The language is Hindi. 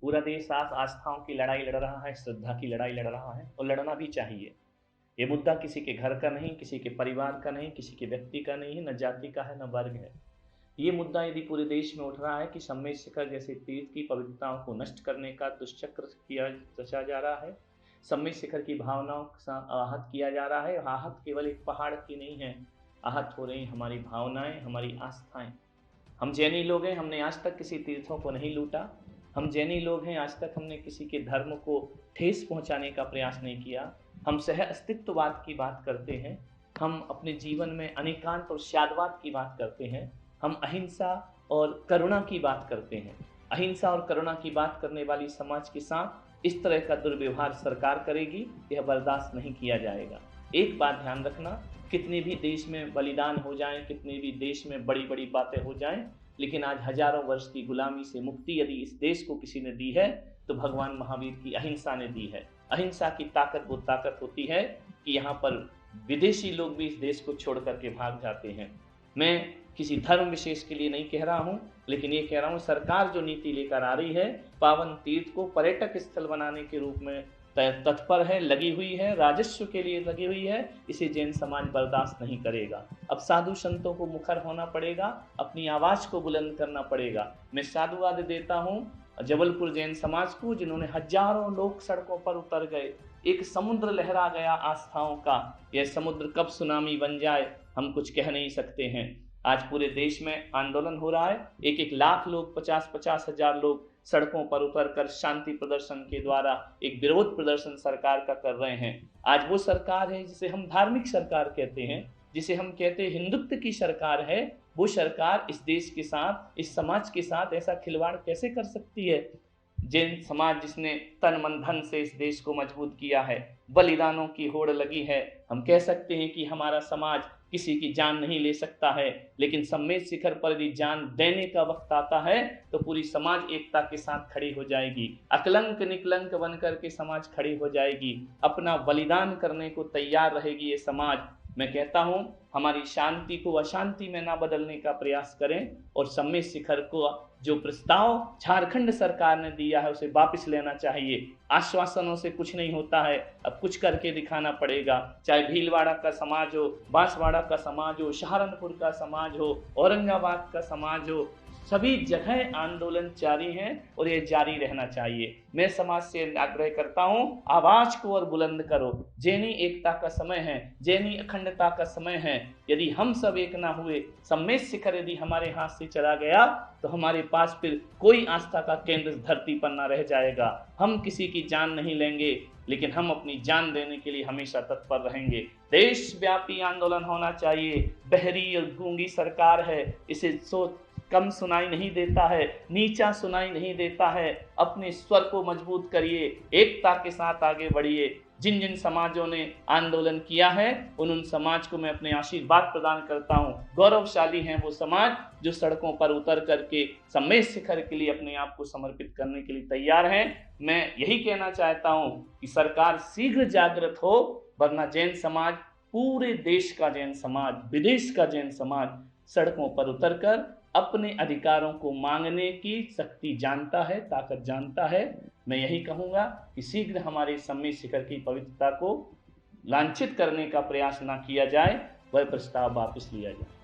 पूरा देश आज आस्थाओं की लड़ाई लड़ रहा है, श्रद्धा की लड़ाई लड़ रहा है और लड़ना भी चाहिए। ये मुद्दा किसी के घर का नहीं, किसी के परिवार का नहीं, किसी के व्यक्ति का नहीं है, न जाति का है न वर्ग है। ये मुद्दा यदि पूरे देश में उठ रहा है कि सम्मेद शिखर जैसे तीर्थ की पवित्रताओं को नष्ट करने का दुष्चक्र किया रचा जा रहा है, सम्मेद शिखर की भावनाओं का आहत किया जा रहा है। आहत केवल एक पहाड़ की नहीं है, आहत हो रही हमारी भावनाएं, हमारी आस्थाएं। हम जैनी लोग हैं, हमने आज तक किसी तीर्थों को नहीं लूटा। हम जैनी लोग हैं, आज तक हमने किसी के धर्म को ठेस पहुंचाने का प्रयास नहीं किया। हम सह अस्तित्ववाद की बात करते हैं। हम अपने जीवन में अनेकांत और शादवाद की बात करते हैं। हम अहिंसा और करुणा की बात करते हैं। अहिंसा और करुणा की बात करने वाली समाज के साथ इस तरह का दुर्व्यवहार सरकार करेगी, यह बर्दाश्त नहीं किया जाएगा। एक बात ध्यान रखना, कितने भी देश में बलिदान हो जाएं, कितने भी देश में बड़ी बड़ी बातें हो जाएं, लेकिन आज हजारों वर्ष की गुलामी से मुक्ति यदि इस देश को किसी ने दी है तो भगवान महावीर की अहिंसा ने दी है। अहिंसा की ताकत वो ताकत होती है कि यहाँ पर विदेशी लोग भी इस देश को छोड़ करके भाग जाते हैं। मैं किसी धर्म विशेष के लिए नहीं कह रहा हूँ, लेकिन ये कह रहा हूँ सरकार जो नीति लेकर आ रही है, पावन तीर्थ को पर्यटक स्थल बनाने के रूप में तत्पर है, लगी हुई है, राजस्व के लिए लगी हुई है, इसे जैन समाज बर्दाश्त नहीं करेगा। अब साधु संतों को मुखर होना पड़ेगा, अपनी आवाज को बुलंद करना पड़ेगा। मैं साधुवाद देता हूँ जबलपुर जैन समाज को, जिन्होंने हजारों लोग सड़कों पर उतर गए। एक समुद्र लहरा गया आस्थाओं का। यह समुद्र कब सुनामी बन जाए हम कुछ कह नहीं सकते हैं। आज पूरे देश में आंदोलन हो रहा है, एक एक लाख लोग, 50-50 हजार लोग सड़कों पर उतरकर शांति प्रदर्शन के द्वारा एक विरोध प्रदर्शन सरकार का कर रहे हैं। आज वो सरकार है जिसे हम धार्मिक सरकार कहते हैं, जिसे हम कहते हैं हिंदुत्व की सरकार है, वो सरकार इस देश के साथ, इस समाज के साथ ऐसा खिलवाड़ कैसे कर सकती है। जैन समाज जिसने तन मन धन से इस देश को मजबूत किया है, बलिदानों की होड़ लगी है। हम कह सकते हैं कि हमारा समाज किसी की जान नहीं ले सकता है, लेकिन सम्मेद शिखर पर यदि जान देने का वक्त आता है तो पूरी समाज एकता के साथ खड़ी हो जाएगी। अकलंक निकलंक बनकर के समाज खड़ी हो जाएगी, अपना बलिदान करने को तैयार रहेगी ये समाज। मैं कहता हूं हमारी शांति को अशांति में ना बदलने का प्रयास करें और सम्मेद शिखर को जो प्रस्ताव झारखंड सरकार ने दिया है उसे वापस लेना चाहिए। आश्वासनों से कुछ नहीं होता है, अब कुछ करके दिखाना पड़ेगा। चाहे भीलवाड़ा का समाज हो, बांसवाड़ा का समाज हो, सहारनपुर का समाज हो, औरंगाबाद का समाज हो, सभी जगह आंदोलन जारी है और ये जारी रहना चाहिए। मैं समाज से आग्रह करता हूं, आवाज को और बुलंद करो। जैनी एकता का समय है, जैनी अखंडता का समय है। यदि हम सब एक ना हुए, सम्मेद शिखर यदि हमारे हाथ से चला गया तो हमारे पास फिर कोई आस्था का केंद्र धरती पर ना रह जाएगा। हम किसी की जान नहीं लेंगे, लेकिन हम अपनी जान देने के लिए हमेशा तत्पर रहेंगे। देशव्यापी आंदोलन होना चाहिए। बहरी और गूंगी सरकार है, इसे सोच कम सुनाई नहीं देता है, नीचा सुनाई नहीं देता है। अपने स्वर को मजबूत करिए, एकता के साथ आगे बढ़िए। जिन जिन समाजों ने आंदोलन किया है उन समाज को मैं अपने आशीर्वाद प्रदान करता हूं। गौरवशाली हैं वो समाज जो सड़कों पर उतर करके सम्मेद शिखर के लिए अपने आप को समर्पित करने के लिए तैयार हैं। मैं यही कहना चाहता हूं कि सरकार शीघ्र जागृत हो, वरना जैन समाज, पूरे देश का जैन समाज, विदेश का जैन समाज सड़कों पर उतरकर अपने अधिकारों को मांगने की शक्ति जानता है, ताकत जानता है। मैं यही कहूँगा कि शीघ्र हमारे सम्मेद शिखर की पवित्रता को लांछित करने का प्रयास ना किया जाए, वह प्रस्ताव वापस लिया जाए।